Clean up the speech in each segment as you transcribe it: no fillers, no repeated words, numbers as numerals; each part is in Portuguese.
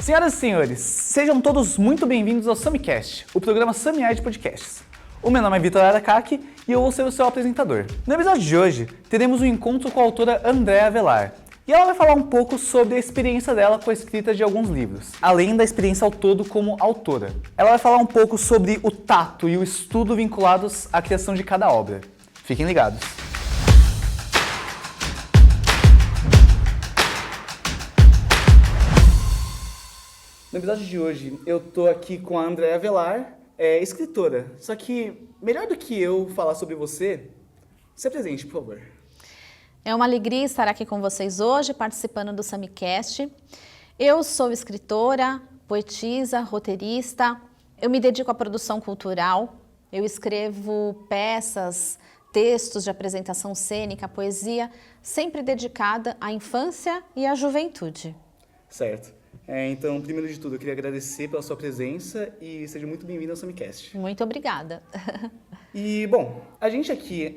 Senhoras e senhores, sejam todos muito bem-vindos ao SamiCast, o programa Sami de Podcasts. O meu nome é Vitor Aracaki e eu vou ser o seu apresentador. No episódio de hoje, teremos um encontro com a autora Andréa Avelar. E ela vai falar um pouco sobre a experiência dela com a escrita de alguns livros, além da experiência ao todo como autora. Ela vai falar um pouco sobre o tato e o estudo vinculados à criação de cada obra. Fiquem ligados. No episódio de hoje, eu tô aqui com a Andréa Avelar, escritora. Só que, melhor do que eu falar sobre você, se apresente, por favor. É uma alegria estar aqui com vocês hoje, participando do SamiCast. Eu sou escritora, poetisa, roteirista. Eu me dedico à produção cultural. Eu escrevo peças, textos de apresentação cênica, poesia, sempre dedicada à infância e à juventude. Certo. Então, primeiro de tudo, eu queria agradecer pela sua presença e seja muito bem-vindo ao SamiCast. Muito obrigada. E, bom, a gente aqui,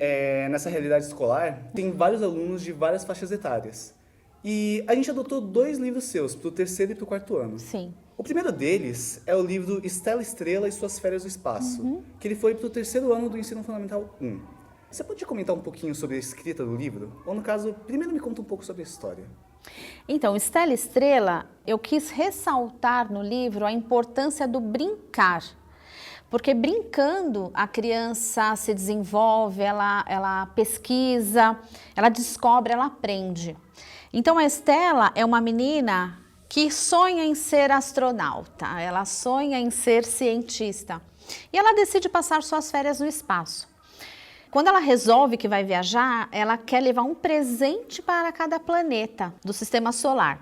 nessa realidade escolar, tem vários alunos de várias faixas etárias. E a gente adotou 2 livros seus, para o 3º e para o 4º ano. Sim. O primeiro deles é o livro Estela Estrela e Suas Férias do Espaço, que ele foi para o 3º ano do Ensino Fundamental 1. Você pode comentar um pouquinho sobre a escrita do livro? Ou, no caso, primeiro me conta um pouco sobre a história. Então, Estela Estrela, eu quis ressaltar no livro a importância do brincar. Porque brincando, a criança se desenvolve, ela pesquisa, ela descobre, ela aprende. Então, a Estela é uma menina que sonha em ser astronauta, ela sonha em ser cientista. E ela decide passar suas férias no espaço. Quando ela resolve que vai viajar, ela quer levar um presente para cada planeta do sistema solar.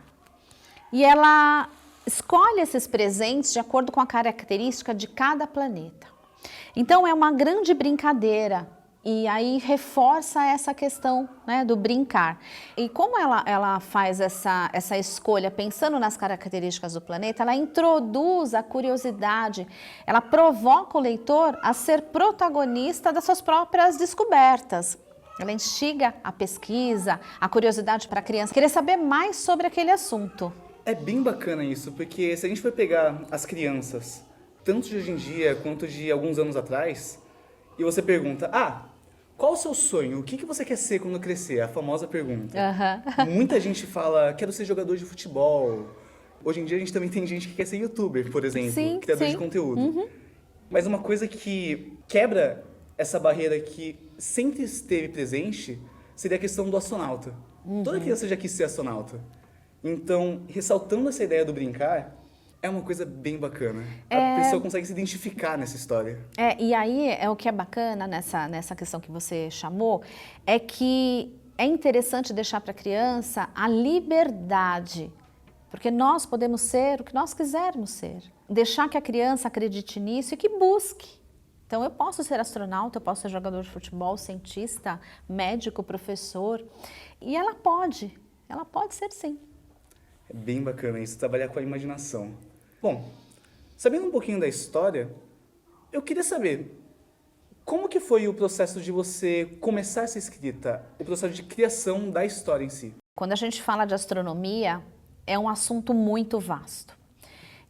E ela escolhe esses presentes de acordo com a característica de cada planeta. Então é uma grande brincadeira e aí reforça essa questão, né, do brincar. E como ela faz essa escolha pensando nas características do planeta, ela introduz a curiosidade, ela provoca o leitor a ser protagonista das suas próprias descobertas. Ela instiga a pesquisa, a curiosidade para a criança querer saber mais sobre aquele assunto. É bem bacana isso, porque se a gente for pegar as crianças, tanto de hoje em dia quanto de alguns anos atrás, e você pergunta, qual o seu sonho? O que você quer ser quando crescer? A famosa pergunta. Muita gente fala, quero ser jogador de futebol. Hoje em dia a gente também tem gente que quer ser youtuber, por exemplo, sim, criador sim. de conteúdo. Mas uma coisa que quebra essa barreira que sempre esteve presente seria a questão do astronauta. Toda criança já quis ser astronauta. Então, ressaltando essa ideia do brincar, é uma coisa bem bacana. A pessoa consegue se identificar nessa história. E aí, o que é bacana nessa questão que você chamou, é que é interessante deixar para a criança a liberdade, porque nós podemos ser o que nós quisermos ser. Deixar que a criança acredite nisso e que busque. Então, eu posso ser astronauta, eu posso ser jogador de futebol, cientista, médico, professor, e ela pode ser sim. É bem bacana isso, trabalhar com a imaginação. Bom, sabendo um pouquinho da história, eu queria saber como que foi o processo de você começar essa escrita, o processo de criação da história em si. Quando a gente fala de astronomia, é um assunto muito vasto.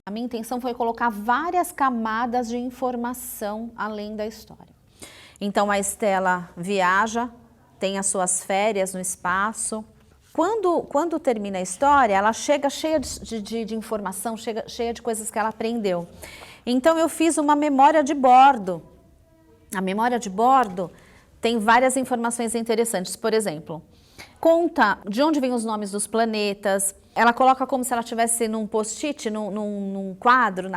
A minha intenção foi colocar várias camadas de informação além da história. Então a Estela viaja, tem as suas férias no espaço. Quando termina a história, ela chega cheia de informação, cheia de coisas que ela aprendeu. Então eu fiz uma memória de bordo. A memória de bordo tem várias informações interessantes. Por exemplo, conta de onde vêm os nomes dos planetas. Ela coloca como se ela estivesse num post-it, num quadro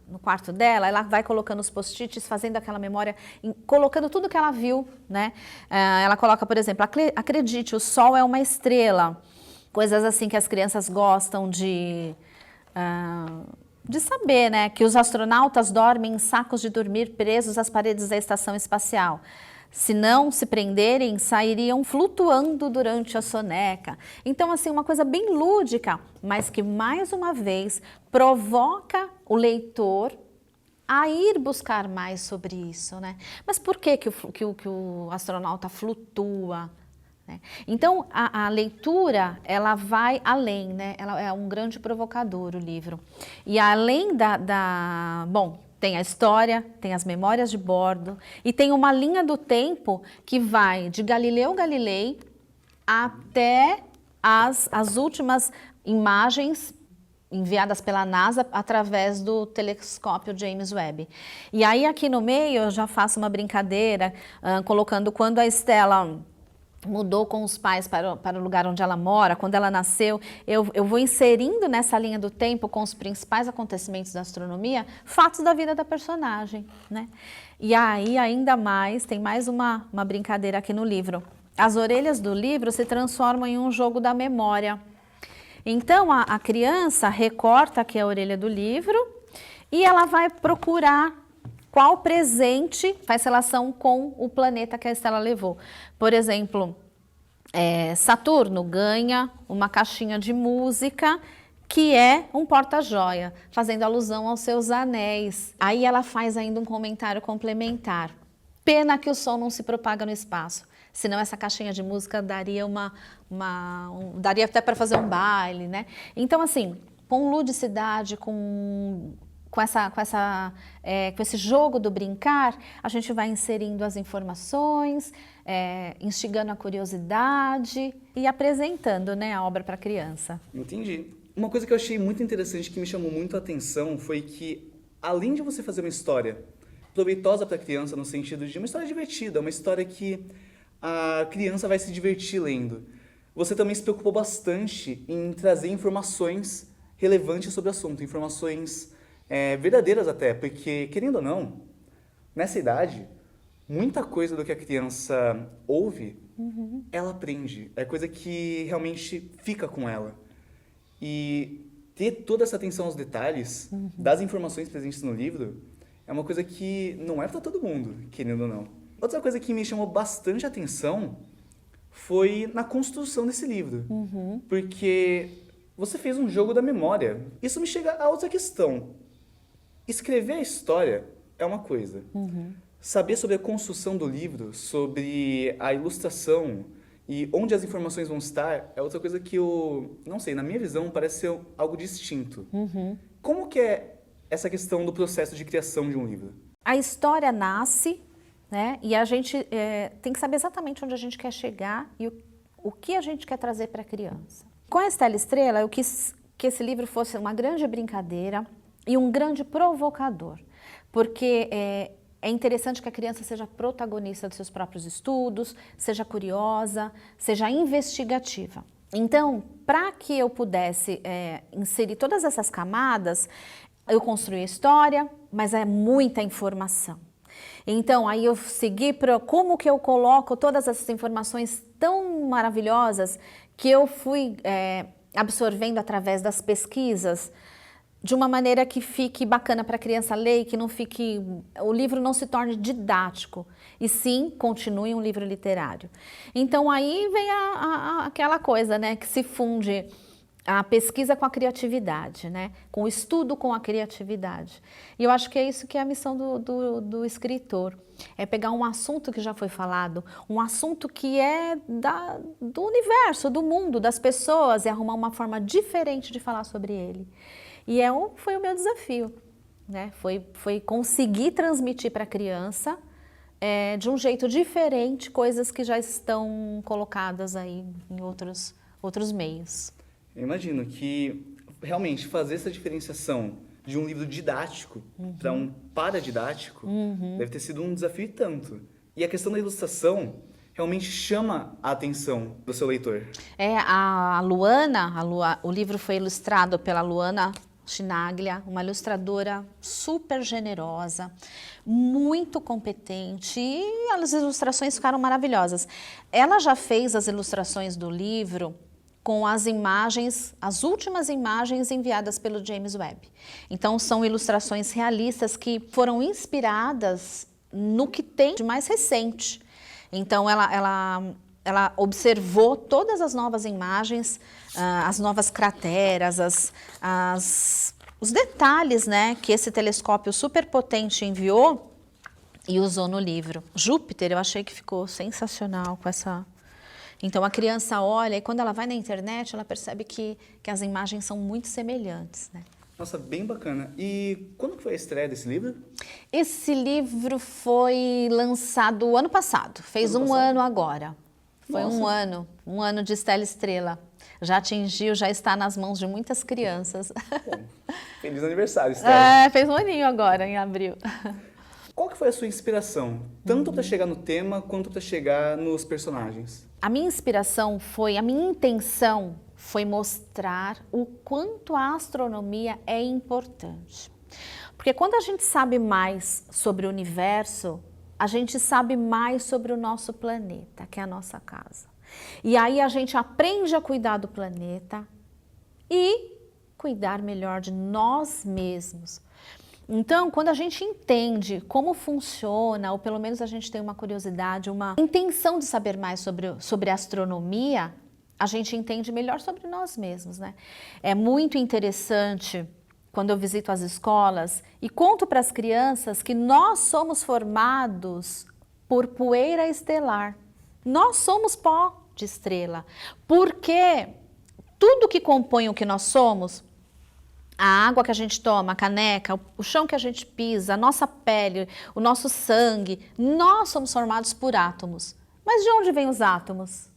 no quarto dela. Ela vai colocando os post-its, fazendo aquela memória, colocando tudo que ela viu, né? Ela coloca, por exemplo, acredite, o Sol é uma estrela. Coisas assim que as crianças gostam de saber, né? Que os astronautas dormem em sacos de dormir presos às paredes da estação espacial. Se não se prenderem, sairiam flutuando durante a soneca. Então, assim, uma coisa bem lúdica, mas que, mais uma vez, provoca o leitor a ir buscar mais sobre isso, né? Mas por que o astronauta flutua né? Então, a leitura, ela vai além, né? Ela é um grande provocador, o livro. E além bom, tem a história, tem as memórias de bordo e tem uma linha do tempo que vai de Galileu Galilei até as últimas imagens enviadas pela NASA através do telescópio James Webb. E aí aqui no meio eu já faço uma brincadeira, colocando quando a Stella mudou com os pais para o lugar onde ela mora, quando ela nasceu, eu vou inserindo nessa linha do tempo com os principais acontecimentos da astronomia, fatos da vida da personagem, né? E aí ainda mais, tem mais uma brincadeira aqui no livro. As orelhas do livro se transformam em um jogo da memória. Então, a criança recorta aqui a orelha do livro e ela vai procurar qual presente faz relação com o planeta que a Stella levou. Por exemplo, Saturno ganha uma caixinha de música que é um porta-joia, fazendo alusão aos seus anéis. Aí ela faz ainda um comentário complementar. Pena que o som não se propaga no espaço. Senão essa caixinha de música daria daria até para fazer um baile, né? Então, assim, com ludicidade, com esse jogo do brincar, a gente vai inserindo as informações, instigando a curiosidade e apresentando, né, a obra para a criança. Entendi. Uma coisa que eu achei muito interessante, que me chamou muito a atenção, foi que, além de você fazer uma história proveitosa para a criança, no sentido de uma história divertida, uma história que a criança vai se divertir lendo, você também se preocupou bastante em trazer informações relevantes sobre o assunto, informações verdadeiras até, porque, querendo ou não, nessa idade, muita coisa do que a criança ouve, ela aprende. É coisa que realmente fica com ela. E ter toda essa atenção aos detalhes das informações presentes no livro é uma coisa que não é para todo mundo, querendo ou não. Outra coisa que me chamou bastante atenção foi na construção desse livro. Porque você fez um jogo da memória. Isso me chega a outra questão. Escrever a história é uma coisa. Saber sobre a construção do livro, sobre a ilustração e onde as informações vão estar é outra coisa que eu, não sei, na minha visão parece ser algo distinto. Como que é essa questão do processo de criação de um livro? A história nasce, né? E a gente tem que saber exatamente onde a gente quer chegar e o que a gente quer trazer para a criança. Com a Stella Estrela, eu quis que esse livro fosse uma grande brincadeira e um grande provocador, porque é interessante que a criança seja protagonista dos seus próprios estudos, seja curiosa, seja investigativa. Então, para que eu pudesse inserir todas essas camadas, eu construí a história, mas é muita informação. Então, aí eu segui para como que eu coloco todas essas informações tão maravilhosas que eu fui absorvendo através das pesquisas, de uma maneira que fique bacana para a criança ler, que o livro não se torne didático, e sim continue um livro literário. Então aí vem aquela coisa, né, que se funde a pesquisa com a criatividade, né, com o estudo com a criatividade. E eu acho que é isso que é a missão do escritor, é pegar um assunto que já foi falado, um assunto que é do universo, do mundo, das pessoas, e arrumar uma forma diferente de falar sobre ele. E foi o meu desafio, né? Foi conseguir transmitir para a criança de um jeito diferente coisas que já estão colocadas aí em outros meios. Eu imagino que realmente fazer essa diferenciação de um livro didático para um paradidático deve ter sido um desafio e tanto. E a questão da ilustração realmente chama a atenção do seu leitor. A Luana, o livro foi ilustrado pela Luana Chinaglia, uma ilustradora super generosa, muito competente, e as ilustrações ficaram maravilhosas. Ela já fez as ilustrações do livro com as imagens, as últimas imagens enviadas pelo James Webb. Então são ilustrações realistas que foram inspiradas no que tem de mais recente. Então ela observou todas as novas imagens, as novas crateras, os detalhes, né, que esse telescópio superpotente enviou e usou no livro. Júpiter, eu achei que ficou sensacional com essa Então a criança olha e quando ela vai na internet, ela percebe que as imagens são muito semelhantes, né? Nossa, bem bacana. E quando que foi a estreia desse livro? Esse livro foi lançado ano passado, fez um ano agora. Foi Nossa. um ano de Estela Estrela. Já atingiu, já está nas mãos de muitas crianças. Bom, feliz aniversário, Estela. Fez um aninho agora, em abril. Qual que foi a sua inspiração? Tanto para chegar no tema, quanto para chegar nos personagens? A minha inspiração foi, a minha intenção foi mostrar o quanto a astronomia é importante. Porque quando a gente sabe mais sobre o universo, a gente sabe mais sobre o nosso planeta, que é a nossa casa. E aí a gente aprende a cuidar do planeta e cuidar melhor de nós mesmos. Então, quando a gente entende como funciona, ou pelo menos a gente tem uma curiosidade, uma intenção de saber mais sobre a astronomia, a gente entende melhor sobre nós mesmos, né? É muito interessante quando eu visito as escolas e conto para as crianças que nós somos formados por poeira estelar. Nós somos pó de estrela, porque tudo que compõe o que nós somos, a água que a gente toma, a caneca, o chão que a gente pisa, a nossa pele, o nosso sangue, nós somos formados por átomos. Mas de onde vêm os átomos?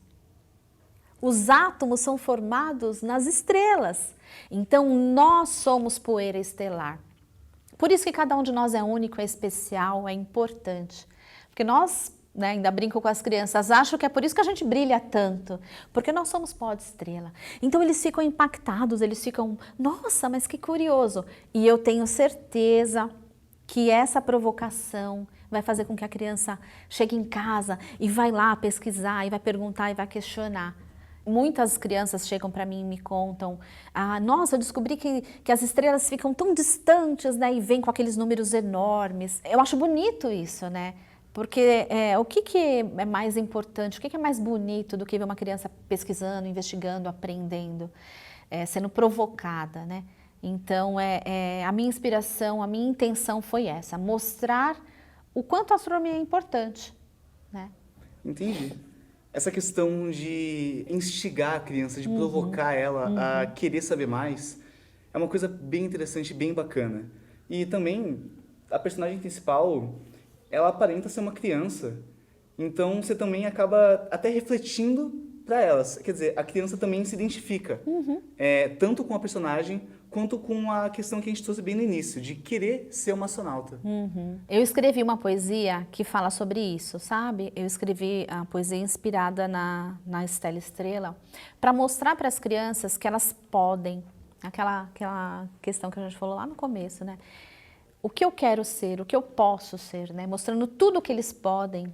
Os átomos são formados nas estrelas. Então, nós somos poeira estelar. Por isso que cada um de nós é único, é especial, é importante. Porque nós, né, ainda brinco com as crianças, acham que é por isso que a gente brilha tanto. Porque nós somos pó de estrela. Então, eles ficam impactados, eles ficam, nossa, mas que curioso. E eu tenho certeza que essa provocação vai fazer com que a criança chegue em casa e vai lá pesquisar, e vai perguntar, e vai questionar. Muitas crianças chegam para mim e me contam, nossa, eu descobri que as estrelas ficam tão distantes, né, e vêm com aqueles números enormes. Eu acho bonito isso, né? Porque o que é mais importante, o que é mais bonito do que ver uma criança pesquisando, investigando, aprendendo, sendo provocada, né? Então, a minha inspiração, a minha intenção foi essa, mostrar o quanto a astronomia é importante, né? Entendi. Essa questão de instigar a criança, de provocar ela a querer saber mais, é uma coisa bem interessante, bem bacana. E também, a personagem principal, ela aparenta ser uma criança, então você também acaba até refletindo para elas. Quer dizer, a criança também se identifica, tanto com a personagem, quanto com a questão que a gente trouxe bem no início, de querer ser uma astronauta. Eu escrevi uma poesia que fala sobre isso, sabe? Eu escrevi a poesia inspirada na Estela Estrela, para mostrar para as crianças que elas podem, aquela questão que a gente falou lá no começo, né? O que eu quero ser, o que eu posso ser, né? Mostrando tudo o que eles podem,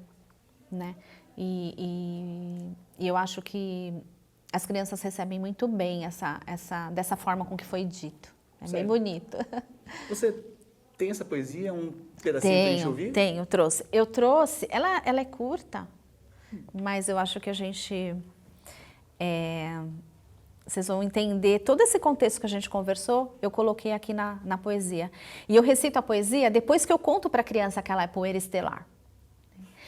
né? E eu acho que as crianças recebem muito bem dessa forma com que foi dito. É bem bonito. Você tem essa poesia, um pedacinho pra gente ouvir? Tenho, trouxe. Eu trouxe, ela é curta, mas eu acho que a gente... vocês vão entender todo esse contexto que a gente conversou, eu coloquei aqui na poesia. E eu recito a poesia depois que eu conto para a criança que ela é poeira estelar.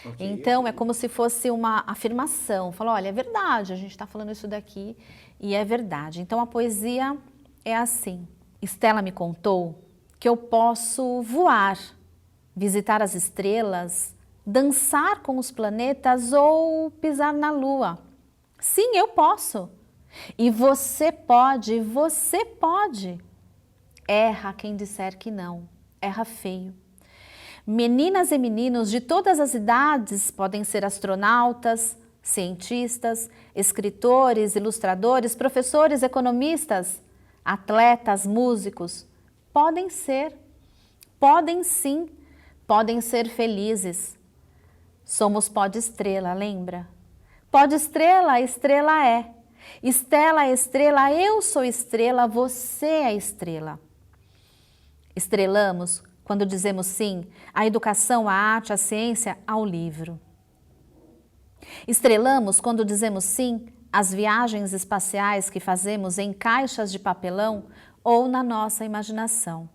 Okay. Então, é como se fosse uma afirmação. Fala, olha, é verdade, a gente está falando isso daqui e é verdade. Então, a poesia é assim. Estela me contou que eu posso voar, visitar as estrelas, dançar com os planetas ou pisar na lua. Sim, eu posso. E você pode, você pode. Erra quem disser que não, erra feio. Meninas e meninos de todas as idades podem ser astronautas, cientistas, escritores, ilustradores, professores, economistas, atletas, músicos. Podem ser, podem sim, podem ser felizes. Somos pó de estrela, lembra? Pó de estrela, estrela é. Estela é estrela, eu sou estrela, você é estrela. Estrelamos quando dizemos sim à educação, à arte, à ciência, ao livro. Estrelamos quando dizemos sim às viagens espaciais que fazemos em caixas de papelão ou na nossa imaginação.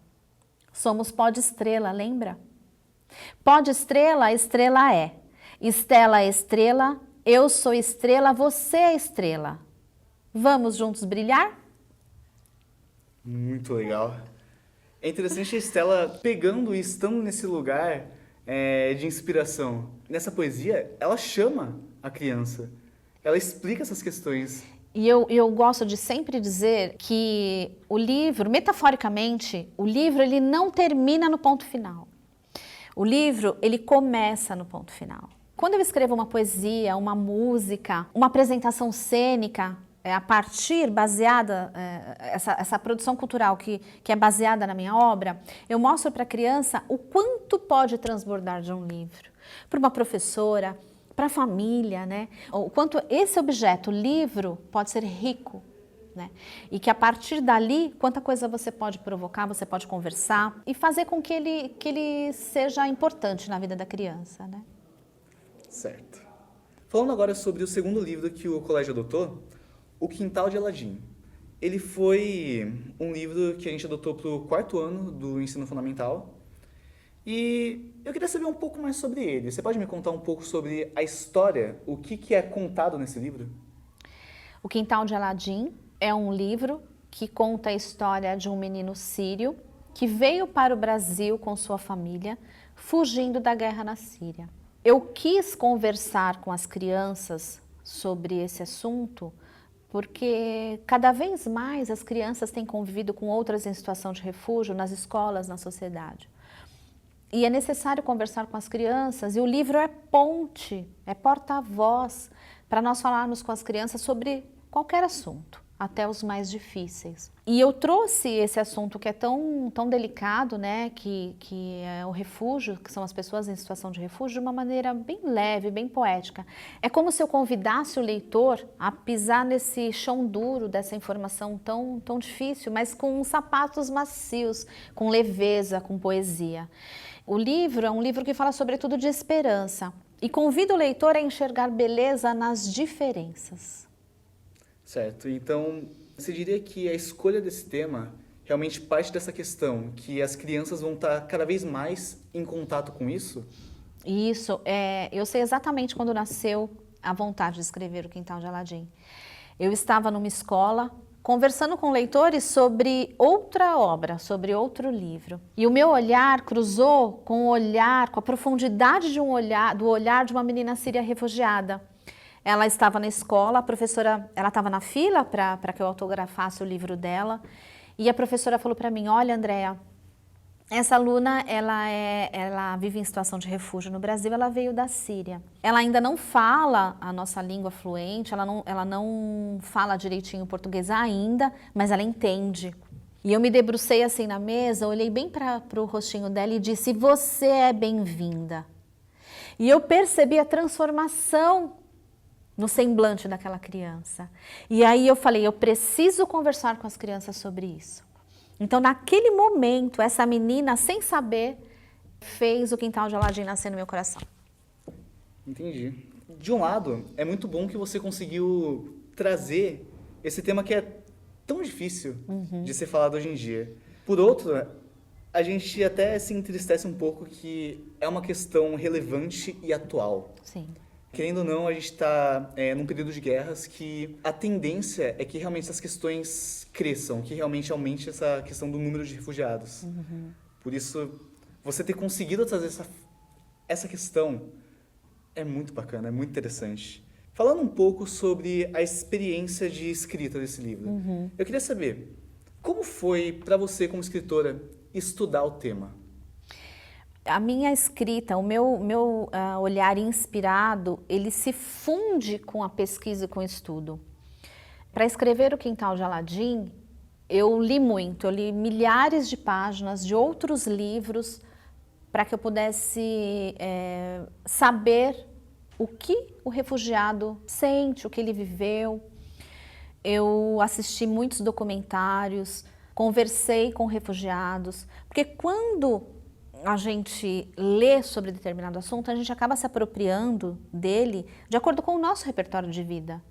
Somos pó de estrela, lembra? Pó de estrela, estrela é. Estela é estrela, Eu sou estrela, você é estrela. Vamos juntos brilhar? Muito legal. É interessante a Estela pegando e estando nesse lugar de inspiração. Nessa poesia, ela chama a criança. Ela explica essas questões. E eu gosto de sempre dizer que o livro, metaforicamente, o livro ele não termina no ponto final. O livro, ele começa no ponto final. Quando eu escrevo uma poesia, uma música, uma apresentação cênica, a partir, baseada, essa produção cultural que é baseada na minha obra, eu mostro para a criança o quanto pode transbordar de um livro. Para uma professora, para a família, né? O quanto esse objeto, livro, pode ser rico, né? E que a partir dali, quanta coisa você pode provocar, você pode conversar e fazer com que ele seja importante na vida da criança, né? Certo. Falando agora sobre o segundo livro que o colégio adotou, O Quintal de Aladim. Ele foi um livro que a gente adotou para o 4º ano do ensino fundamental. E eu queria saber um pouco mais sobre ele. Você pode me contar um pouco sobre a história, o que é contado nesse livro? O Quintal de Aladim é um livro que conta a história de um menino sírio que veio para o Brasil com sua família, fugindo da guerra na Síria. Eu quis conversar com as crianças sobre esse assunto porque cada vez mais as crianças têm convivido com outras em situação de refúgio nas escolas, na sociedade. E é necessário conversar com as crianças, e o livro é ponte, é porta-voz para nós falarmos com as crianças sobre qualquer assunto, até os mais difíceis. E eu trouxe esse assunto que é tão delicado, né, que é o refúgio, que são as pessoas em situação de refúgio, de uma maneira bem leve, bem poética. É como se eu convidasse o leitor a pisar nesse chão duro dessa informação tão difícil, mas com sapatos macios, com leveza, com poesia. O livro é um livro que fala sobretudo de esperança e convida o leitor a enxergar beleza nas diferenças. Certo, então você diria que a escolha desse tema realmente parte dessa questão, que as crianças vão estar cada vez mais em contato com isso? Isso, eu sei exatamente quando nasceu a vontade de escrever O Quintal de Aladim. Eu estava numa escola conversando com leitores sobre outra obra, sobre outro livro. E o meu olhar cruzou com a profundidade de do olhar de uma menina síria refugiada. Ela estava na escola, a professora, ela estava na fila para que eu autografasse o livro dela, e a professora falou para mim: olha, Andréa, essa aluna, ela vive em situação de refúgio no Brasil, ela veio da Síria. Ela ainda não fala a nossa língua fluente, ela não fala direitinho o português ainda, mas ela entende. E eu me debrucei assim na mesa, olhei bem para o rostinho dela e disse: você é bem-vinda. E eu percebi a transformação no semblante daquela criança. E aí eu falei: eu preciso conversar com as crianças sobre isso. Então, naquele momento, essa menina, sem saber, fez O Quintal de Aladim nascer no meu coração. Entendi. De um lado, é muito bom que você conseguiu trazer esse tema que é tão difícil de ser falado hoje em dia. Por outro, a gente até se entristece um pouco que é uma questão relevante e atual. Sim. Querendo ou não, a gente está num período de guerras que a tendência é que realmente essas questões cresçam, que realmente aumente essa questão do número de refugiados. Por isso, você ter conseguido trazer essa questão é muito bacana, é muito interessante. Falando um pouco sobre a experiência de escrita desse livro, eu queria saber, como foi para você, como escritora, estudar o tema? A minha escrita, o meu olhar inspirado, ele se funde com a pesquisa e com o estudo. Para escrever O Quintal de Aladim, eu li milhares de páginas de outros livros para que eu pudesse saber o que o refugiado sente, o que ele viveu. Eu assisti muitos documentários, conversei com refugiados, porque quando a gente lê sobre determinado assunto, a gente acaba se apropriando dele de acordo com o nosso repertório de vida.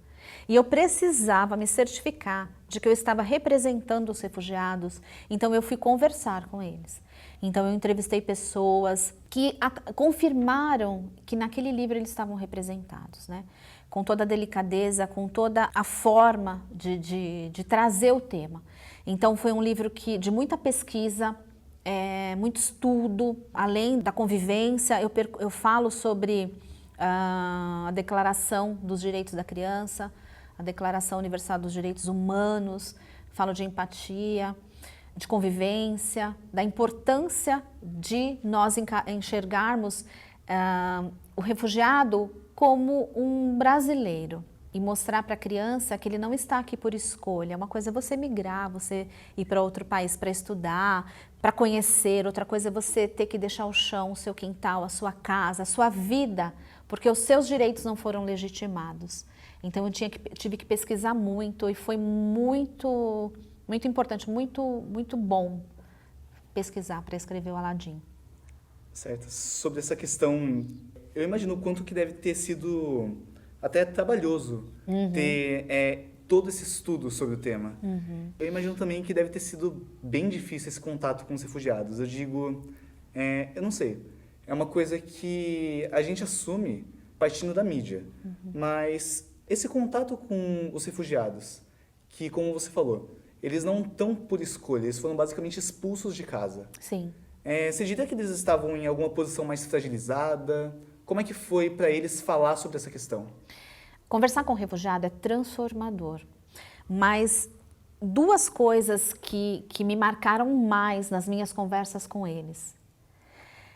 E eu precisava me certificar de que eu estava representando os refugiados, então eu fui conversar com eles. Então eu entrevistei pessoas que confirmaram que naquele livro eles estavam representados, né? com toda a delicadeza, com toda a forma de trazer o tema. Então foi um livro de muita pesquisa, muito estudo, além da convivência. Eu falo sobre a Declaração dos Direitos da Criança, a Declaração Universal dos Direitos Humanos, falo de empatia, de convivência, da importância de nós enxergarmos o refugiado como um brasileiro e mostrar para a criança que ele não está aqui por escolha. Uma coisa é você migrar, você ir para outro país para estudar, para conhecer. Outra coisa é você ter que deixar o chão, o seu quintal, a sua casa, a sua vida, porque os seus direitos não foram legitimados. Então eu tive que pesquisar muito e foi muito importante, muito bom pesquisar para escrever o Aladim. Certo. Sobre essa questão, eu imagino o quanto que deve ter sido até trabalhoso ter todo esse estudo sobre o tema. Eu imagino também que deve ter sido bem difícil esse contato com os refugiados. Eu digo, eu não sei, é uma coisa que a gente assume partindo da mídia, mas esse contato com os refugiados, que como você falou, eles não estão por escolha, eles foram basicamente expulsos de casa. Sim. Você diria que eles estavam em alguma posição mais fragilizada? Como é que foi para eles falar sobre essa questão? Conversar com o refugiado é transformador, mas duas coisas que me marcaram mais nas minhas conversas com eles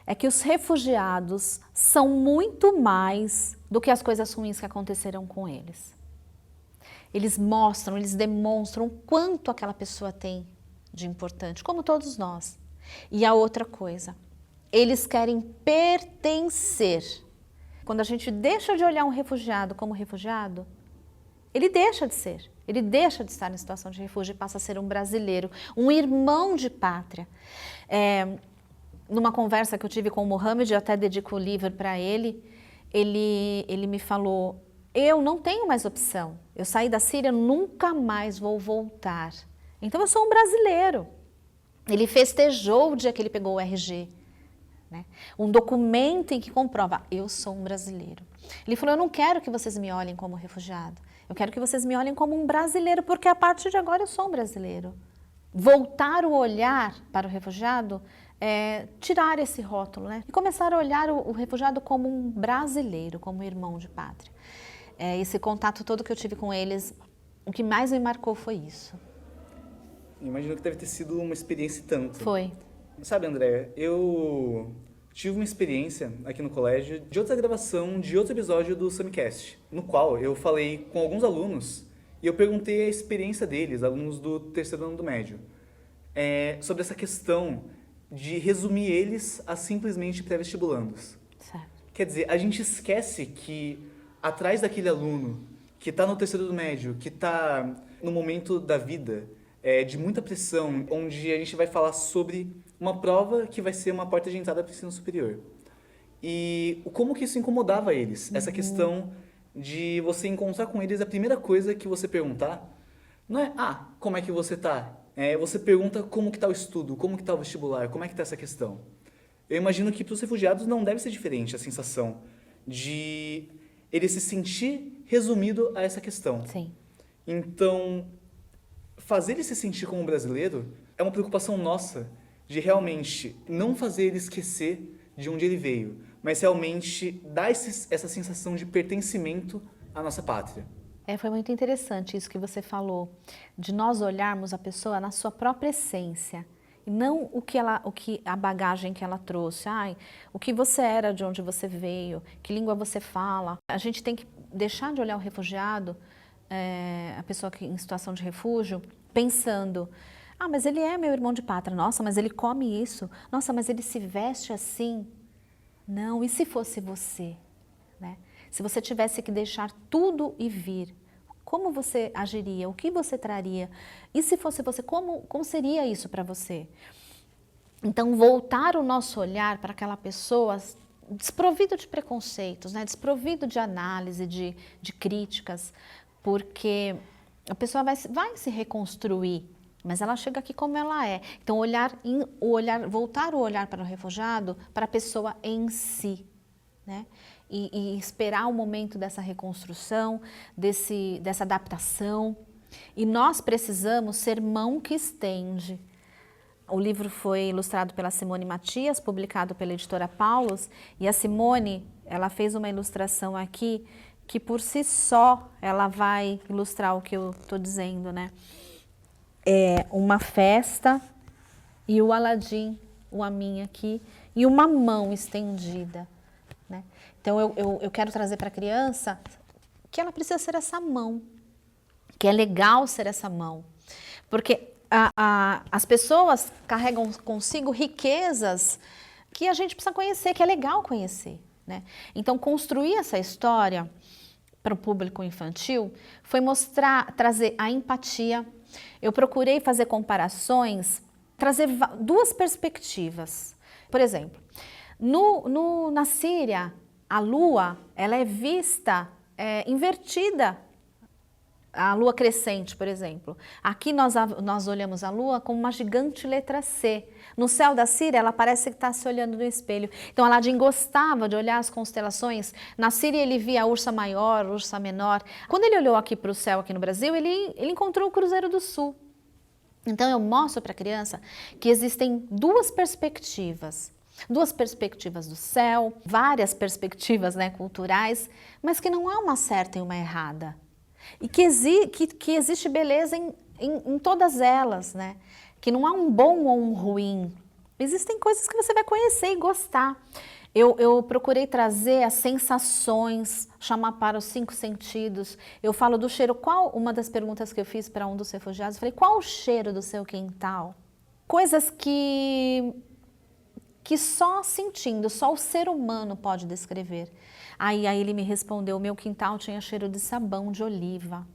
é que os refugiados são muito mais do que as coisas ruins que aconteceram com eles. Eles mostram, eles demonstram o quanto aquela pessoa tem de importante, como todos nós. E a outra coisa, eles querem pertencer. Quando a gente deixa de olhar um refugiado como refugiado, ele deixa de ser. Ele deixa de estar em situação de refúgio e passa a ser um brasileiro, um irmão de pátria. Numa conversa que eu tive com o Mohamed, eu até dedico o livro para ele me falou, eu não tenho mais opção. Eu saí da Síria, nunca mais vou voltar. Então eu sou um brasileiro. Ele festejou o dia que ele pegou o RG. Né? Um documento em que comprova, eu sou um brasileiro. Ele falou, eu não quero que vocês me olhem como refugiado. Eu quero que vocês me olhem como um brasileiro, porque a partir de agora eu sou um brasileiro. Voltar o olhar para o refugiado é tirar esse rótulo, né? E começar a olhar o refugiado como um brasileiro, como um irmão de pátria. Esse contato todo que eu tive com eles, o que mais me marcou foi isso. Imagino que deve ter sido uma experiência e tanto. Foi. Sabe, André, eu tive uma experiência aqui no colégio de outra gravação de outro episódio do SamiCast, no qual eu falei com alguns alunos e eu perguntei a experiência deles, alunos do terceiro ano do médio, sobre essa questão de resumir eles a simplesmente pré-vestibulandos. Certo. Quer dizer, a gente esquece que atrás daquele aluno que está no terceiro do médio, que está no momento da vida de muita pressão, onde a gente vai falar sobre uma prova que vai ser uma porta de entrada para o ensino superior. E como que isso incomodava eles, essa questão de você encontrar com eles, a primeira coisa que você perguntar não é, como é que você está? Você pergunta como que está o estudo, como que está o vestibular, como é que está essa questão. Eu imagino que para os refugiados não deve ser diferente a sensação de ele se sentir resumido a essa questão. Sim. Então, fazer ele se sentir como brasileiro é uma preocupação nossa de realmente não fazer ele esquecer de onde ele veio, mas realmente dar essa sensação de pertencimento à nossa pátria. Foi muito interessante isso que você falou, de nós olharmos a pessoa na sua própria essência, e não a bagagem que ela trouxe, o que você era, de onde você veio, que língua você fala. A gente tem que deixar de olhar o refugiado, a pessoa que em situação de refúgio, pensando, mas ele é meu irmão de pátria, nossa, mas ele come isso, nossa, mas ele se veste assim. Não, e se fosse você? Né? Se você tivesse que deixar tudo e vir, como você agiria? O que você traria? E se fosse você, como seria isso para você? Então, voltar o nosso olhar para aquela pessoa desprovido de preconceitos, né? Desprovido de análise, de críticas, porque a pessoa vai se reconstruir, mas ela chega aqui como ela é. Então, voltar o olhar para o refugiado, para a pessoa em si, né? e esperar o momento dessa reconstrução, dessa adaptação. E nós precisamos ser mão que estende. O livro foi ilustrado pela Simone Matias, publicado pela editora Paulus, e a Simone, ela fez uma ilustração aqui que por si só ela vai ilustrar o que eu estou dizendo, né? É uma festa e o Aladim, o Amin aqui, e uma mão estendida, né? Então eu quero trazer para a criança que ela precisa ser essa mão, que é legal ser essa mão, porque as pessoas carregam consigo riquezas que a gente precisa conhecer, que é legal conhecer, né? Então, construir essa história para o público infantil foi trazer a empatia. Eu procurei fazer comparações, trazer duas perspectivas. Por exemplo, na Síria, a lua ela é vista invertida. A lua crescente, por exemplo. Aqui nós olhamos a lua como uma gigante letra C. No céu da Síria, ela parece que está se olhando no espelho. Então, Aladim gostava de olhar as constelações. Na Síria, ele via a Ursa Maior, a Ursa Menor. Quando ele olhou aqui para o céu, aqui no Brasil, ele encontrou o Cruzeiro do Sul. Então, eu mostro para a criança que existem duas perspectivas do céu, várias perspectivas, né, culturais, mas que não há uma certa e uma errada. E que existe beleza em todas elas, né? Que não há um bom ou um ruim. Existem coisas que você vai conhecer e gostar. Eu procurei trazer as sensações, chamar para os 5 sentidos. Eu falo do cheiro. Uma das perguntas que eu fiz para um dos refugiados, eu falei, qual o cheiro do seu quintal? Coisas que só sentindo, só o ser humano pode descrever. Aí ele me respondeu, o meu quintal tinha cheiro de sabão de oliva.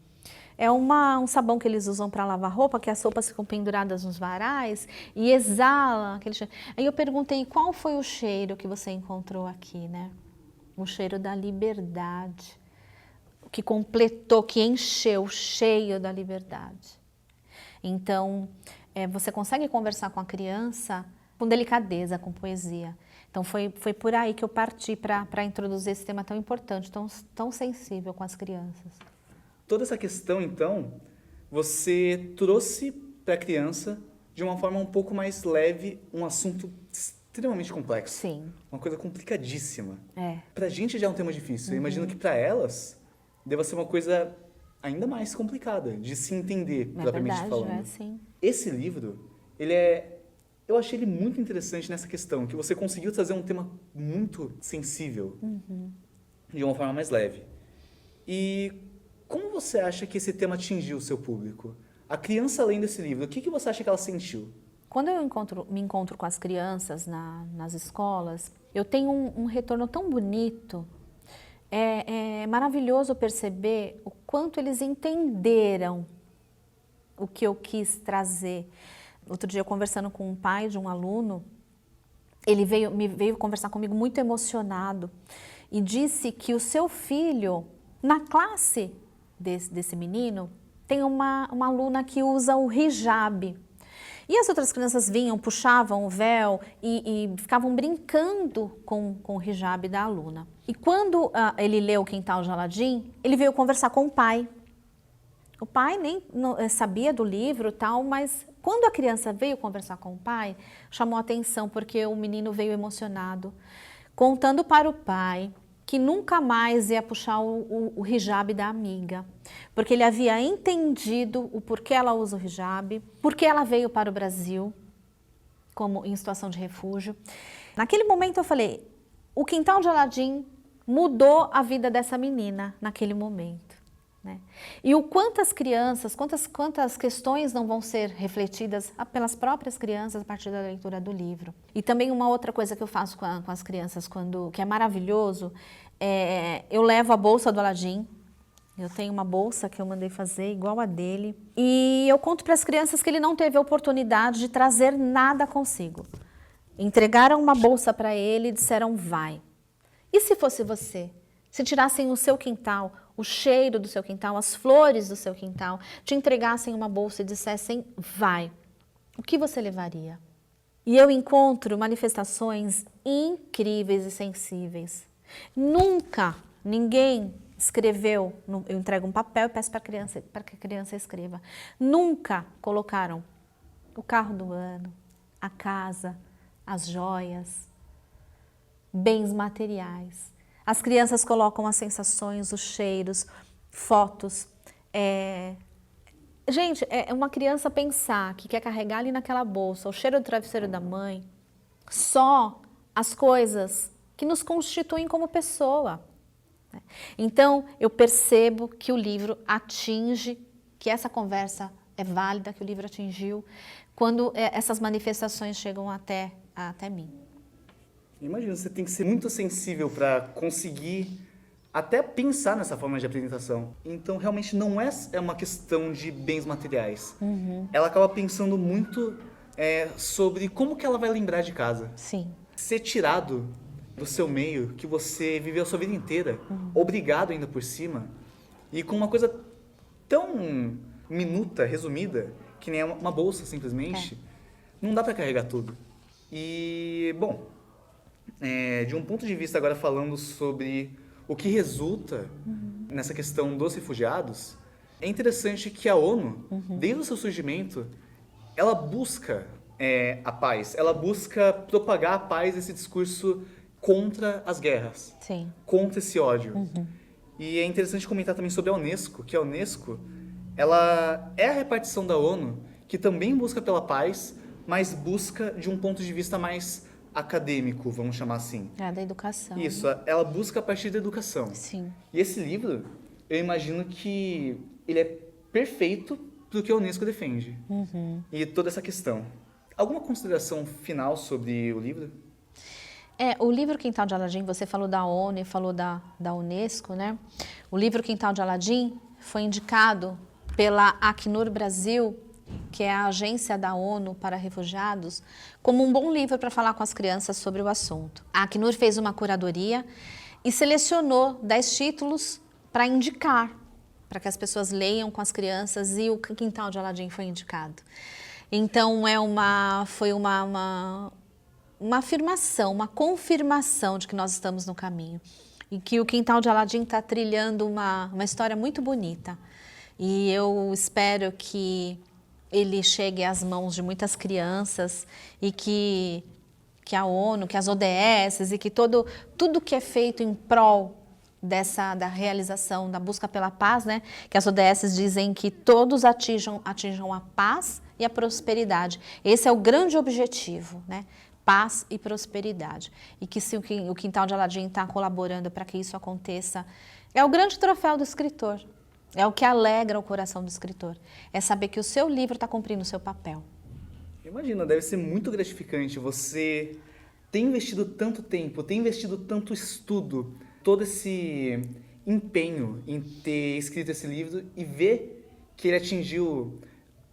É um sabão que eles usam para lavar roupa, que as roupas ficam penduradas nos varais e exala aquele cheiro. Aí eu perguntei, qual foi o cheiro que você encontrou aqui, né? O cheiro da liberdade, que completou, que encheu, cheio da liberdade. Então, você consegue conversar com a criança com delicadeza, com poesia. Então foi por aí que eu parti para introduzir esse tema tão importante, tão sensível com as crianças. Toda essa questão, então, você trouxe para a criança de uma forma um pouco mais leve um assunto extremamente complexo. Sim. Uma coisa complicadíssima. É. Pra gente já é um tema difícil. Eu imagino que para elas deva ser uma coisa ainda mais complicada de se entender, propriamente falando. Sim. Esse livro, eu achei ele muito interessante nessa questão, que você conseguiu trazer um tema muito sensível, de uma forma mais leve. E como você acha que esse tema atingiu o seu público? A criança lendo esse livro, o que você acha que ela sentiu? Quando eu me encontro com as crianças nas escolas, eu tenho um retorno tão bonito. É maravilhoso perceber o quanto eles entenderam o que eu quis trazer. Outro dia, conversando com um pai de um aluno, ele veio conversar comigo muito emocionado e disse que o seu filho, na classe desse menino, tem uma aluna que usa o hijab. E as outras crianças vinham, puxavam o véu e ficavam brincando com o hijab da aluna. E quando ele leu o Quintal de Aladim, ele veio conversar com o pai. O pai nem sabia do livro e tal, mas quando a criança veio conversar com o pai, chamou a atenção porque o menino veio emocionado, contando para o pai que nunca mais ia puxar o hijab da amiga, porque ele havia entendido o porquê ela usa o hijab, porque ela veio para o Brasil como em situação de refúgio. Naquele momento eu falei, o Quintal de Aladim mudou a vida dessa menina naquele momento. Né? E o quantas crianças, quantas questões não vão ser refletidas pelas próprias crianças a partir da leitura do livro. E também uma outra coisa que eu faço com as crianças, que é maravilhoso, eu levo a bolsa do Aladim. Eu tenho uma bolsa que eu mandei fazer igual a dele. E eu conto para as crianças que ele não teve a oportunidade de trazer nada consigo. Entregaram uma bolsa para ele e disseram, vai. E se fosse você? Se tirassem o seu quintal, o cheiro do seu quintal, as flores do seu quintal, te entregassem uma bolsa e dissessem, vai, o que você levaria? E eu encontro manifestações incríveis e sensíveis. Nunca ninguém escreveu, eu entrego um papel e peço para que a criança escreva. Nunca colocaram o carro do ano, a casa, as joias, bens materiais. As crianças colocam as sensações, os cheiros, fotos. Gente, uma criança pensar que quer carregar ali naquela bolsa o cheiro do travesseiro da mãe, só as coisas que nos constituem como pessoa. Então, eu percebo que o livro atinge, que essa conversa é válida, que o livro atingiu, quando essas manifestações chegam até mim. Imagina, você tem que ser muito sensível para conseguir até pensar nessa forma de apresentação. Então, realmente não é uma questão de bens materiais. Ela acaba pensando muito sobre como que ela vai lembrar de casa. Sim. Ser tirado do seu meio, que você viveu a sua vida inteira, obrigado ainda por cima, e com uma coisa tão minuta, resumida, que nem uma bolsa simplesmente, não dá para carregar tudo. E, bom, de um ponto de vista agora falando sobre o que resulta nessa questão dos refugiados, é interessante que a ONU, desde o seu surgimento, ela busca a paz, ela busca propagar a paz, esse discurso contra as guerras, Sim. contra esse ódio. E é interessante comentar também sobre a Unesco, que a Unesco, ela é a repartição da ONU que também busca pela paz, mas busca de um ponto de vista mais acadêmico, vamos chamar assim. Da educação. Isso, ela busca a partir da educação. Sim. E esse livro, eu imagino que ele é perfeito para o que a Unesco defende. E toda essa questão. Alguma consideração final sobre o livro? O livro Quintal de Aladim, você falou da ONU e falou da Unesco, né? O livro Quintal de Aladim foi indicado pela Acnur Brasil, que é a agência da ONU para refugiados, como um bom livro para falar com as crianças sobre o assunto. A Acnur fez uma curadoria e selecionou 10 títulos para indicar, para que as pessoas leiam com as crianças, e o Quintal de Aladim foi indicado. Então, foi uma afirmação, uma confirmação de que nós estamos no caminho. E que o Quintal de Aladim está trilhando uma história muito bonita. E eu espero que ele chegue às mãos de muitas crianças e que a ONU, que as ODS e que tudo que é feito em prol da realização, da busca pela paz, né? Que as ODS dizem que todos atinjam a paz e a prosperidade. Esse é o grande objetivo, né? Paz e prosperidade. E que se o Quintal de Aladim está colaborando para que isso aconteça, é o grande troféu do escritor. É o que alegra o coração do escritor. É saber que o seu livro está cumprindo o seu papel. Imagina, deve ser muito gratificante você ter investido tanto tempo, ter investido tanto estudo, todo esse empenho em ter escrito esse livro e ver que ele atingiu,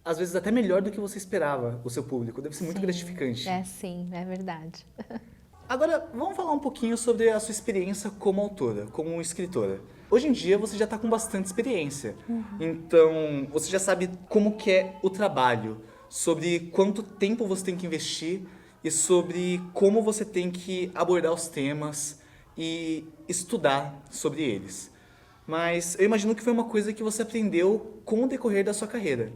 às vezes até melhor do que você esperava, o seu público. Deve ser muito gratificante. Sim, é verdade. Agora, vamos falar um pouquinho sobre a sua experiência como autora, como escritora. Hoje em dia você já está com bastante experiência, então você já sabe como que é o trabalho, sobre quanto tempo você tem que investir e sobre como você tem que abordar os temas e estudar sobre eles. Mas eu imagino que foi uma coisa que você aprendeu com o decorrer da sua carreira.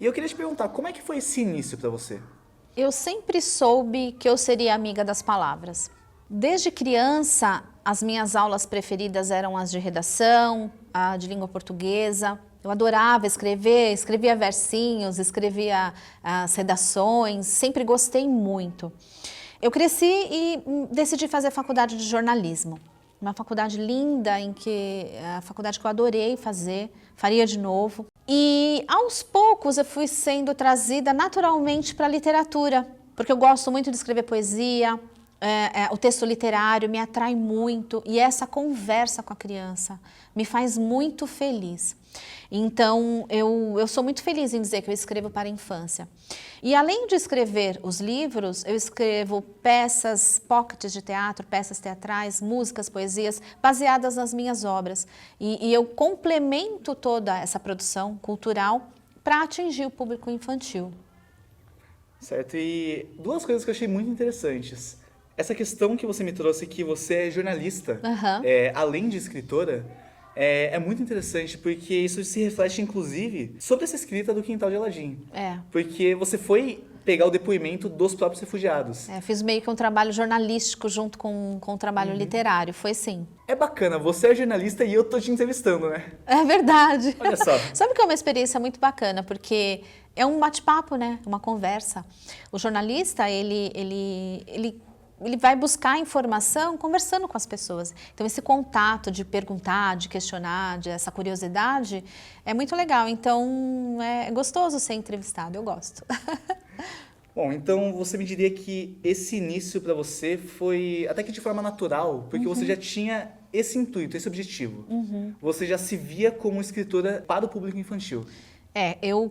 E eu queria te perguntar, como é que foi esse início para você? Eu sempre soube que eu seria amiga das palavras. Desde criança, as minhas aulas preferidas eram as de redação, a de língua portuguesa. Eu adorava escrever, escrevia versinhos, escrevia as redações, sempre gostei muito. Eu cresci e decidi fazer faculdade de jornalismo. Uma faculdade linda, a faculdade que eu adorei fazer, faria de novo. E aos poucos eu fui sendo trazida naturalmente para a literatura, porque eu gosto muito de escrever poesia, o texto literário me atrai muito e essa conversa com a criança me faz muito feliz. Então, eu sou muito feliz em dizer que eu escrevo para a infância. E além de escrever os livros, eu escrevo peças, pockets de teatro, peças teatrais, músicas, poesias, baseadas nas minhas obras. E eu complemento toda essa produção cultural para atingir o público infantil. Certo, e duas coisas que eu achei muito interessantes. Essa questão que você me trouxe, que você é jornalista, Aham. além de escritora, é muito interessante, porque isso se reflete, inclusive, sobre essa escrita do Quintal de Aladim. É. Porque você foi pegar o depoimento dos próprios refugiados. Fiz meio que um trabalho jornalístico junto com o trabalho literário, foi sim. É bacana, você é jornalista e eu tô te entrevistando, né? É verdade. Olha só. Sabe que é uma experiência muito bacana, porque é um bate-papo, né? Uma conversa. O jornalista, ele vai buscar informação conversando com as pessoas. Então, esse contato de perguntar, de questionar, essa curiosidade, é muito legal. Então, é gostoso ser entrevistado, eu gosto. Bom, então você me diria que esse início para você foi até que de forma natural, porque você já tinha esse intuito, esse objetivo. Você já se via como escritora para o público infantil.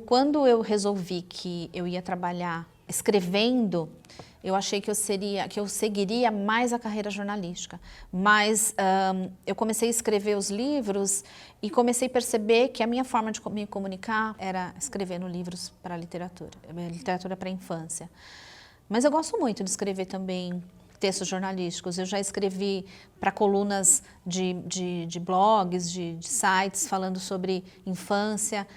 Quando eu resolvi que eu ia trabalhar escrevendo, eu achei que eu seguiria mais a carreira jornalística. Mas eu comecei a escrever os livros e comecei a perceber que a minha forma de me comunicar era escrevendo livros para literatura para a infância. Mas eu gosto muito de escrever também textos jornalísticos. Eu já escrevi para colunas de blogs, de sites falando sobre infância,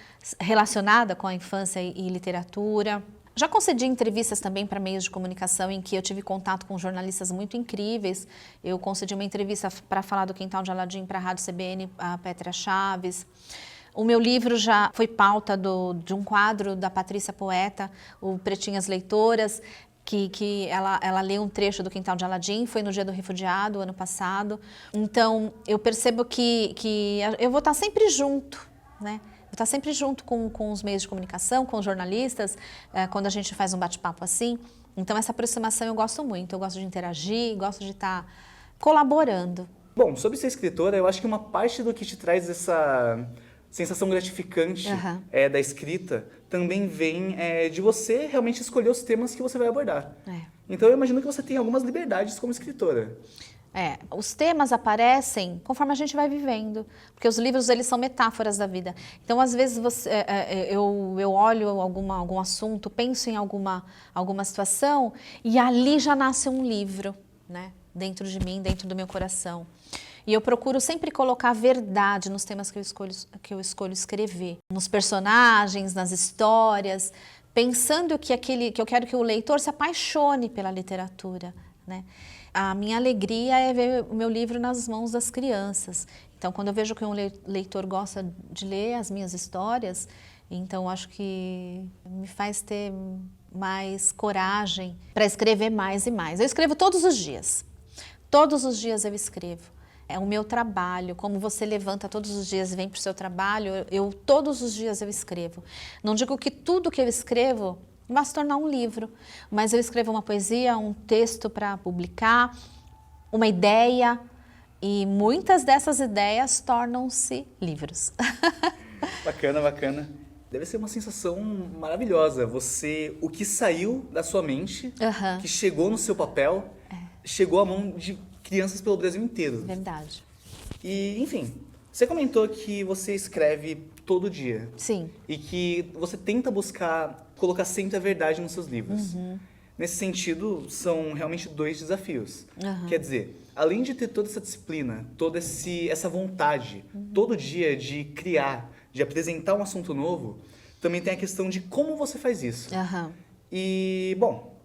relacionada com a infância e literatura. Já concedi entrevistas também para meios de comunicação em que eu tive contato com jornalistas muito incríveis. Eu concedi uma entrevista para falar do Quintal de Aladim para a Rádio CBN, a Pétrea Chaves. O meu livro já foi pauta de um quadro da Patrícia Poeta, o Pretinhas Leitoras, que ela leu um trecho do Quintal de Aladim, foi no Dia do Refugiado, ano passado. Então, eu percebo que eu vou estar sempre junto, né? Vou estar sempre junto com os meios de comunicação, com os jornalistas, quando a gente faz um bate-papo assim. Então, essa aproximação eu gosto muito. Eu gosto de interagir, gosto de estar colaborando. Bom, sobre ser escritora, eu acho que uma parte do que te traz essa sensação gratificante da escrita também vem de você realmente escolher os temas que você vai abordar. Então, eu imagino que você tem algumas liberdades como escritora. Os temas aparecem conforme a gente vai vivendo, porque os livros eles são metáforas da vida. Então, às vezes, eu olho algum assunto, penso em alguma situação e ali já nasce um livro, né? Dentro de mim, dentro do meu coração. E eu procuro sempre colocar a verdade nos temas que eu escolho escrever, nos personagens, nas histórias, pensando que eu quero que o leitor se apaixone pela literatura, né? A minha alegria é ver o meu livro nas mãos das crianças. Então, quando eu vejo que um leitor gosta de ler as minhas histórias, então acho que me faz ter mais coragem para escrever mais e mais. Eu escrevo todos os dias. Todos os dias eu escrevo. É o meu trabalho. Como você levanta todos os dias e vem para o seu trabalho, todos os dias eu escrevo. Não digo que tudo que eu escrevo vai se tornar um livro, mas eu escrevo uma poesia, um texto para publicar, uma ideia, e muitas dessas ideias tornam-se livros. Bacana, bacana. Deve ser uma sensação maravilhosa. O que saiu da sua mente, que chegou no seu papel, chegou à mão de crianças pelo Brasil inteiro. Verdade. E, enfim, você comentou que você escreve todo dia. Sim. E que você tenta colocar sempre a verdade nos seus livros. Nesse sentido, são realmente 2 desafios. Quer dizer, além de ter toda essa disciplina, toda essa vontade, todo dia de criar, de apresentar um assunto novo, também tem a questão de como você faz isso. E, bom,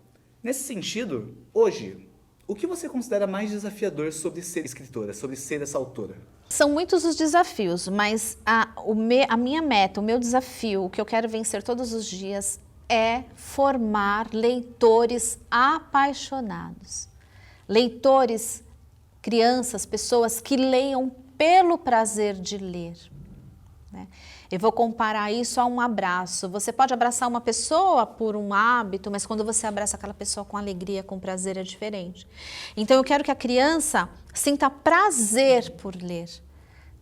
nesse sentido, hoje, o que você considera mais desafiador sobre ser escritora, sobre ser essa autora? São muitos os desafios, mas a minha meta, o meu desafio, o que eu quero vencer todos os dias é formar leitores apaixonados. Leitores, crianças, pessoas que leiam pelo prazer de ler, né? Eu vou comparar isso a um abraço. Você pode abraçar uma pessoa por um hábito, mas quando você abraça aquela pessoa com alegria, com prazer, é diferente. Então, eu quero que a criança sinta prazer por ler,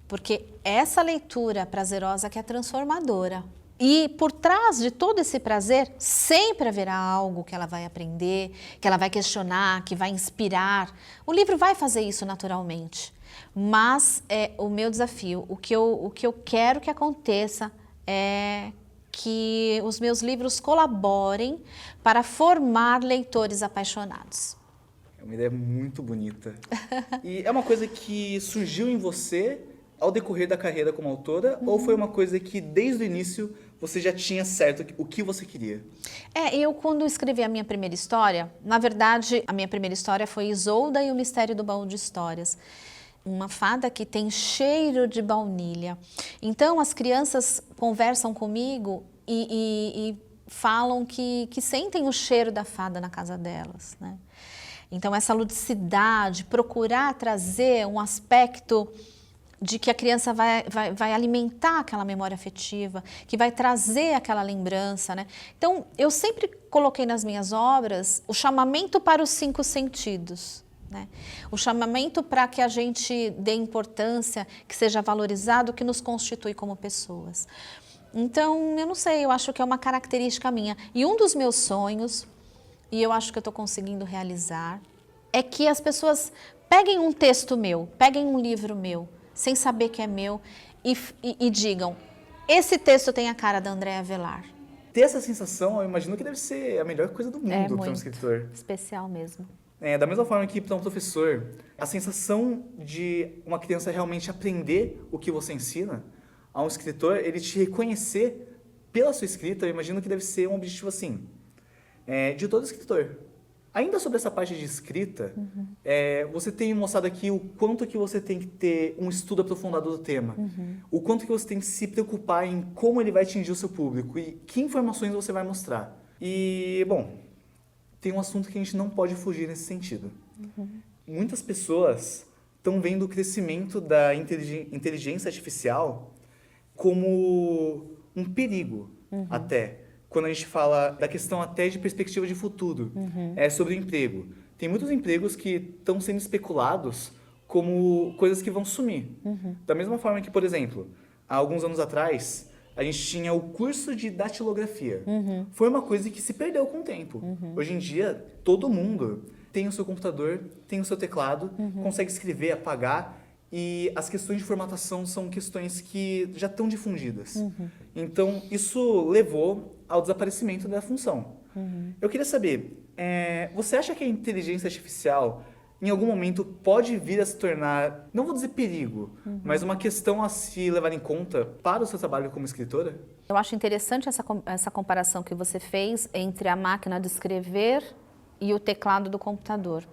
porque essa leitura prazerosa que é transformadora. E por trás de todo esse prazer, sempre haverá algo que ela vai aprender, que ela vai questionar, que vai inspirar. O livro vai fazer isso naturalmente. Mas o meu desafio, o que eu quero que aconteça é que os meus livros colaborem para formar leitores apaixonados. É uma ideia muito bonita. E é uma coisa que surgiu em você ao decorrer da carreira como autora, ou foi uma coisa que desde o início você já tinha certo o que você queria? Eu quando escrevi a minha primeira história, na verdade, a minha primeira história foi Isolda e o Mistério do Baú de Histórias. Uma fada que tem cheiro de baunilha. Então, as crianças conversam comigo e falam que sentem o cheiro da fada na casa delas, né? Então, essa ludicidade, procurar trazer um aspecto de que a criança vai alimentar aquela memória afetiva, que vai trazer aquela lembrança, né? Então, eu sempre coloquei nas minhas obras o chamamento para os 5 sentidos, né? O chamamento para que a gente dê importância, que seja valorizado, que nos constitui como pessoas. Então, eu não sei, eu acho que é uma característica minha. E um dos meus sonhos, e eu acho que eu estou conseguindo realizar, é que as pessoas peguem um texto meu, peguem um livro meu, sem saber que é meu, e digam, esse texto tem a cara da Andréa Velar. Ter essa sensação, eu imagino que deve ser a melhor coisa do mundo para um escritor. Especial mesmo. Da mesma forma que para um professor, a sensação de uma criança realmente aprender o que você ensina, a um escritor, ele te reconhecer pela sua escrita, eu imagino que deve ser um objetivo assim, de todo escritor. Ainda sobre essa parte de escrita, você tem mostrado aqui o quanto que você tem que ter um estudo aprofundado do tema, o quanto que você tem que se preocupar em como ele vai atingir o seu público e que informações você vai mostrar. E, bom, tem um assunto que a gente não pode fugir nesse sentido. Muitas pessoas estão vendo o crescimento da inteligência artificial como um perigo, até. Quando a gente fala da questão até de perspectiva de futuro, sobre o emprego. Tem muitos empregos que estão sendo especulados como coisas que vão sumir. Da mesma forma que, por exemplo, há alguns anos atrás, a gente tinha o curso de datilografia. Foi uma coisa que se perdeu com o tempo. Hoje em dia, todo mundo tem o seu computador, tem o seu teclado, consegue escrever, apagar, e as questões de formatação são questões que já estão difundidas. Então, isso levou ao desaparecimento da função. Eu queria saber, você acha que a inteligência artificial, em algum momento, pode vir a se tornar, não vou dizer perigo, mas uma questão a se levar em conta para o seu trabalho como escritora? Eu acho interessante essa comparação que você fez entre a máquina de escrever e o teclado do computador.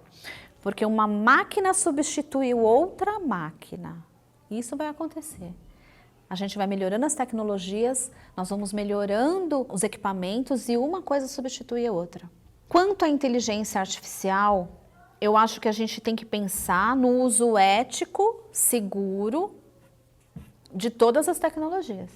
Porque uma máquina substituiu outra máquina. Isso vai acontecer. A gente vai melhorando as tecnologias, nós vamos melhorando os equipamentos e uma coisa substitui a outra. Quanto à inteligência artificial, eu acho que a gente tem que pensar no uso ético, seguro de todas as tecnologias.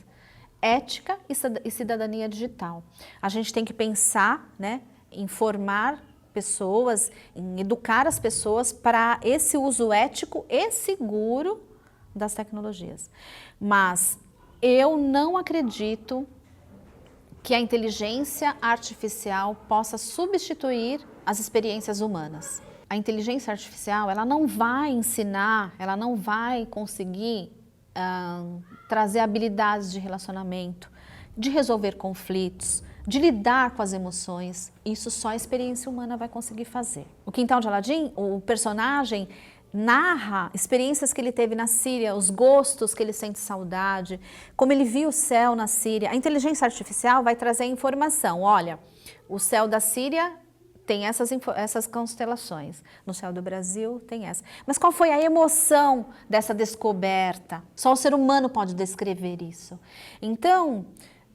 Ética e cidadania digital. A gente tem que pensar, né, em formar pessoas, em educar as pessoas para esse uso ético e seguro das tecnologias. Mas eu não acredito que a inteligência artificial possa substituir as experiências humanas. A inteligência artificial, ela não vai ensinar, ela não vai conseguir trazer habilidades de relacionamento, de resolver conflitos, de lidar com as emoções. Isso só a experiência humana vai conseguir fazer. O Quintal de Aladim, o personagem narra experiências que ele teve na Síria, os gostos que ele sente saudade, como ele viu o céu na Síria. A inteligência artificial vai trazer informação. Olha, o céu da Síria tem essas constelações. No céu do Brasil tem essa. Mas qual foi a emoção dessa descoberta? Só o ser humano pode descrever isso. Então,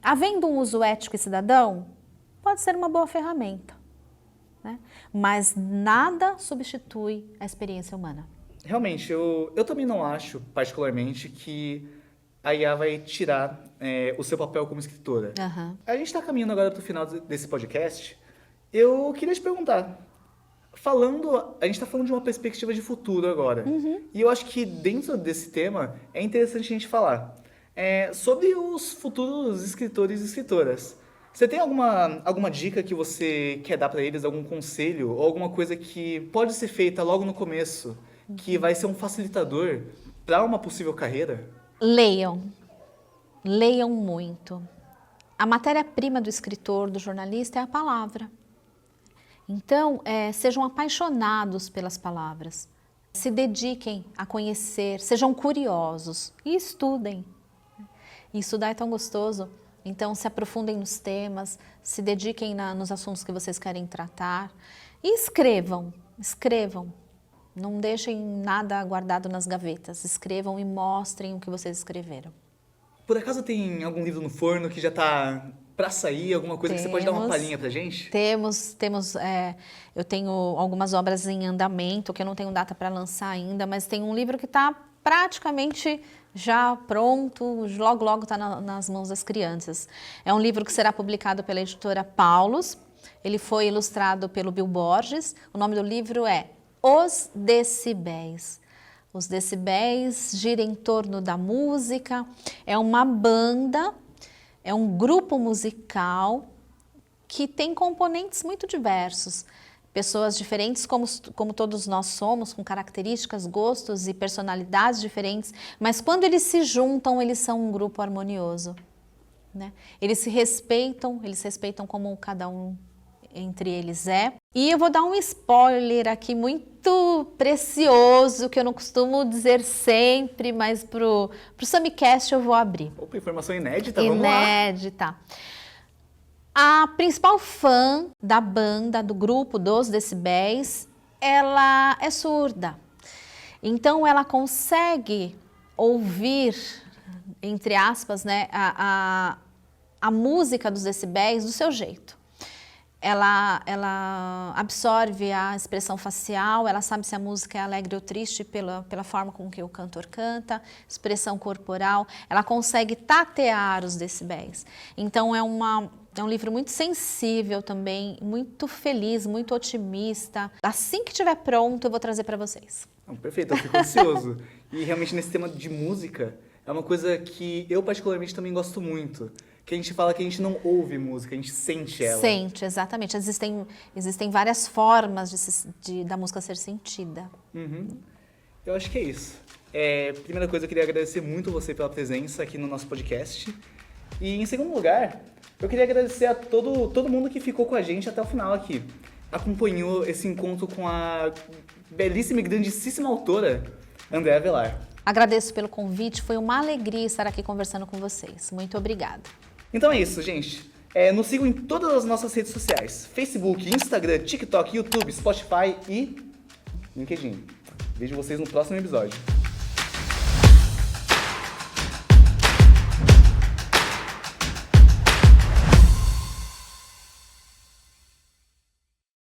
havendo um uso ético e cidadão, pode ser uma boa ferramenta, né? Mas nada substitui a experiência humana. Realmente, eu também não acho, particularmente, que a IA vai tirar o seu papel como escritora. A gente está caminhando agora para o final desse podcast. Eu queria te perguntar, a gente está falando de uma perspectiva de futuro agora. E eu acho que dentro desse tema é interessante a gente falar sobre os futuros escritores e escritoras. Você tem alguma dica que você quer dar para eles, algum conselho ou alguma coisa que pode ser feita logo no começo, que vai ser um facilitador para uma possível carreira? Leiam. Leiam muito. A matéria-prima do escritor, do jornalista é a palavra. Então, sejam apaixonados pelas palavras, se dediquem a conhecer, sejam curiosos e estudem. E estudar é tão gostoso, então se aprofundem nos temas, se dediquem nos assuntos que vocês querem tratar e escrevam. Não deixem nada guardado nas gavetas, escrevam e mostrem o que vocês escreveram. Por acaso tem algum livro no forno que já está para sair, alguma coisa que você pode dar uma palhinha pra gente? Temos, eu tenho algumas obras em andamento, que eu não tenho data para lançar ainda, mas tem um livro que está praticamente já pronto, logo está nas mãos das crianças. É um livro que será publicado pela editora Paulus, ele foi ilustrado pelo Bill Borges, o nome do livro é Os Decibéis. Os decibéis giram em torno da música, é uma banda, é um grupo musical que tem componentes muito diversos. Pessoas diferentes, como todos nós somos, com características, gostos e personalidades diferentes, mas quando eles se juntam, eles são um grupo harmonioso, né? Eles se respeitam, como cada um entre eles é. E eu vou dar um spoiler aqui muito precioso, que eu não costumo dizer sempre, mas pro SamiCast eu vou abrir. Opa, informação inédita, vamos lá. Inédita. A principal fã da banda, do grupo dos Decibéis, ela é surda. Então ela consegue ouvir, entre aspas, né, a música dos decibéis do seu jeito. Ela absorve a expressão facial, ela sabe se a música é alegre ou triste pela forma com que o cantor canta, expressão corporal, ela consegue tatear os decibéis. Então é um livro muito sensível também, muito feliz, muito otimista. Assim que estiver pronto, eu vou trazer para vocês. Perfeito, eu fico ansioso. E realmente nesse tema de música, é uma coisa que eu particularmente também gosto muito. Que a gente fala que a gente não ouve música, a gente sente ela. Sente, exatamente. Existem várias formas da música ser sentida. Uhum. Eu acho que é isso. Primeira coisa, eu queria agradecer muito você pela presença aqui no nosso podcast. E em segundo lugar, eu queria agradecer a todo mundo que ficou com a gente até o final aqui. Acompanhou esse encontro com a belíssima e grandíssima autora, Andréa Avelar. Agradeço pelo convite, foi uma alegria estar aqui conversando com vocês. Muito obrigada. Então é isso, gente. Nos sigam em todas as nossas redes sociais. Facebook, Instagram, TikTok, YouTube, Spotify e LinkedIn. Vejo vocês no próximo episódio.